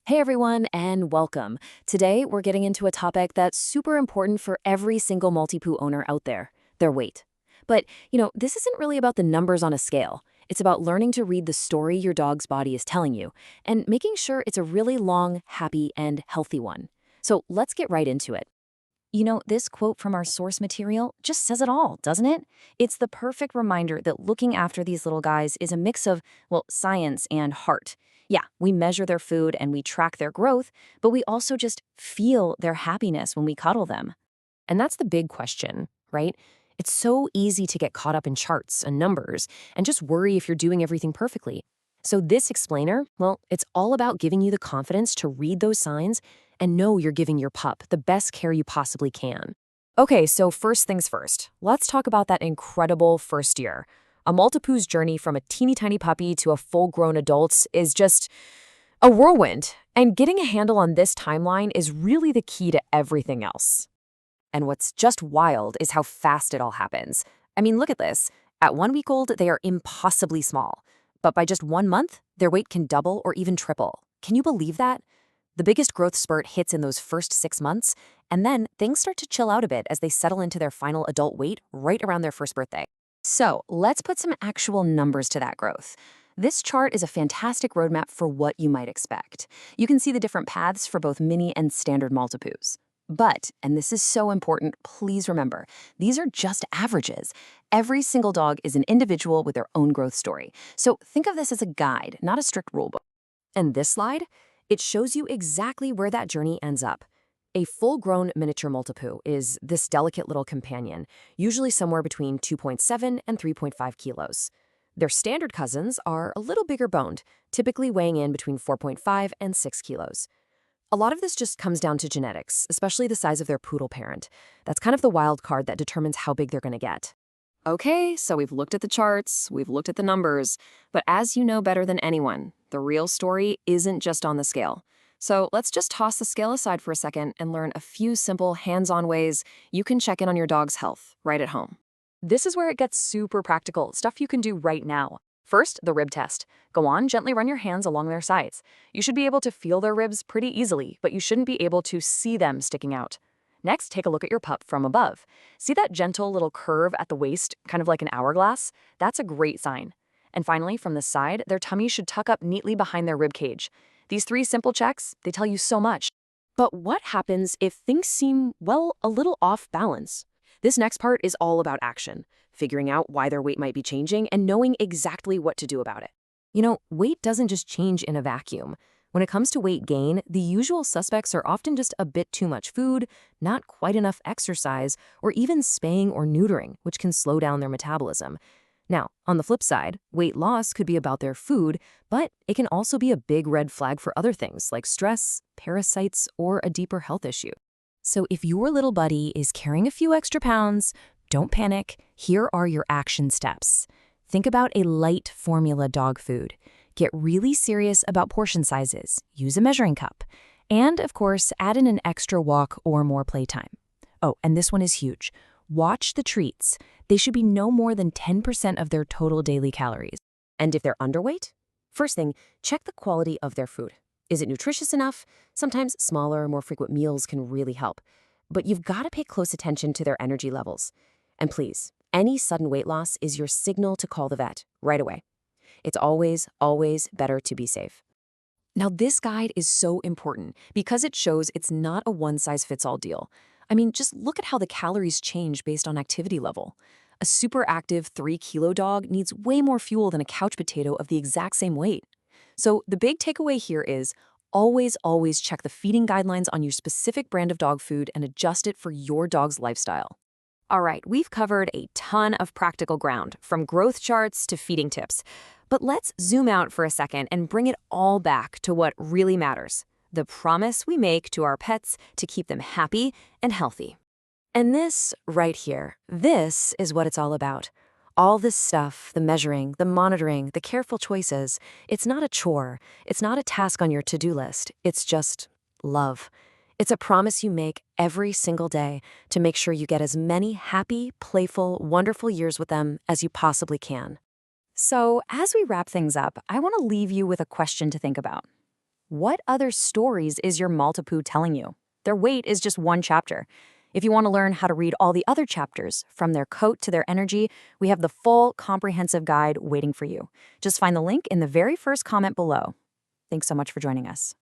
Hey everyone, and welcome. Today, we're getting into a topic that's super important for every single Maltipoo owner out there, their weight. But, this isn't really about the numbers on a scale. It's about learning to read the story your dog's body is telling you and making sure it's a really long, happy, and healthy one. So let's get right into it. This quote from our source material just says it all, doesn't it? It's the perfect reminder that looking after these little guys is a mix of, well, science and heart. Yeah, we measure their food and we track their growth, but we also just feel their happiness when we cuddle them. And that's the big question, right? It's so easy to get caught up in charts and numbers and just worry if you're doing everything perfectly. So this explainer, well, it's all about giving you the confidence to read those signs and know you're giving your pup the best care you possibly can. Okay, so first things first, let's talk about that incredible first year. A Maltipoo's journey from a teeny tiny puppy to a full-grown adult is just a whirlwind, and getting a handle on this timeline is really the key to everything else. And what's just wild is how fast it all happens. I mean, look at this. At 1 week old, they are impossibly small. But by just 1 month, their weight can double or even triple. Can you believe that? The biggest growth spurt hits in those first 6 months, and then things start to chill out a bit as they settle into their final adult weight right around their first birthday. So let's put some actual numbers to that growth. This chart is a fantastic roadmap for what you might expect. You can see the different paths for both mini and standard Maltipoos. But, and this is so important, please remember, these are just averages. Every single dog is an individual with their own growth story. So think of this as a guide, not a strict rulebook. And this slide, it shows you exactly where that journey ends up. A full-grown miniature Maltipoo is this delicate little companion, usually somewhere between 2.7 and 3.5 kilos. Their standard cousins are a little bigger boned, typically weighing in between 4.5 and 6 kilos. A lot of this just comes down to genetics, especially the size of their poodle parent. That's kind of the wild card that determines how big they're going to get. Okay, so we've looked at the charts, we've looked at the numbers, but as you know better than anyone, the real story isn't just on the scale. So let's just toss the scale aside for a second and learn a few simple hands-on ways you can check in on your dog's health right at home. This is where it gets super practical, stuff you can do right now. First, the rib test. Go on, gently run your hands along their sides. You should be able to feel their ribs pretty easily, but you shouldn't be able to see them sticking out. Next, take a look at your pup from above. See that gentle little curve at the waist, kind of like an hourglass? That's a great sign. And finally, from the side, their tummy should tuck up neatly behind their rib cage. These 3 simple checks, they tell you so much. But what happens if things seem, well, a little off balance? This next part is all about action, figuring out why their weight might be changing and knowing exactly what to do about it. Weight doesn't just change in a vacuum. When it comes to weight gain, the usual suspects are often just a bit too much food, not quite enough exercise, or even spaying or neutering, which can slow down their metabolism. Now, on the flip side, weight loss could be about their food, but it can also be a big red flag for other things like stress, parasites, or a deeper health issue. So if your little buddy is carrying a few extra pounds, don't panic. Here are your action steps. Think about a light formula dog food. Get really serious about portion sizes. Use a measuring cup. And, of course, add in an extra walk or more playtime. Oh, and this one is huge. Watch the treats. They should be no more than 10% of their total daily calories. And if they're underweight? First thing, check the quality of their food. Is it nutritious enough? Sometimes smaller, more frequent meals can really help. But you've got to pay close attention to their energy levels. And please, any sudden weight loss is your signal to call the vet right away. It's always, always better to be safe. Now, this guide is so important because it shows it's not a one-size-fits-all deal. I mean, just look at how the calories change based on activity level. A super active 3-kilo dog needs way more fuel than a couch potato of the exact same weight. So the big takeaway here is always, always check the feeding guidelines on your specific brand of dog food and adjust it for your dog's lifestyle. All right, we've covered a ton of practical ground, from growth charts to feeding tips. But let's zoom out for a second and bring it all back to what really matters: the promise we make to our pets to keep them happy and healthy. And this right here, this is what it's all about. All this stuff, the measuring, the monitoring, the careful choices, it's not a chore. It's not a task on your to-do list. It's just love. It's a promise you make every single day to make sure you get as many happy, playful, wonderful years with them as you possibly can. So, as we wrap things up, I want to leave you with a question to think about. What other stories is your Maltipoo telling you? Their weight is just one chapter. If you want to learn how to read all the other chapters, from their coat to their energy, we have the full, comprehensive guide waiting for you. Just find the link in the very first comment below. Thanks so much for joining us.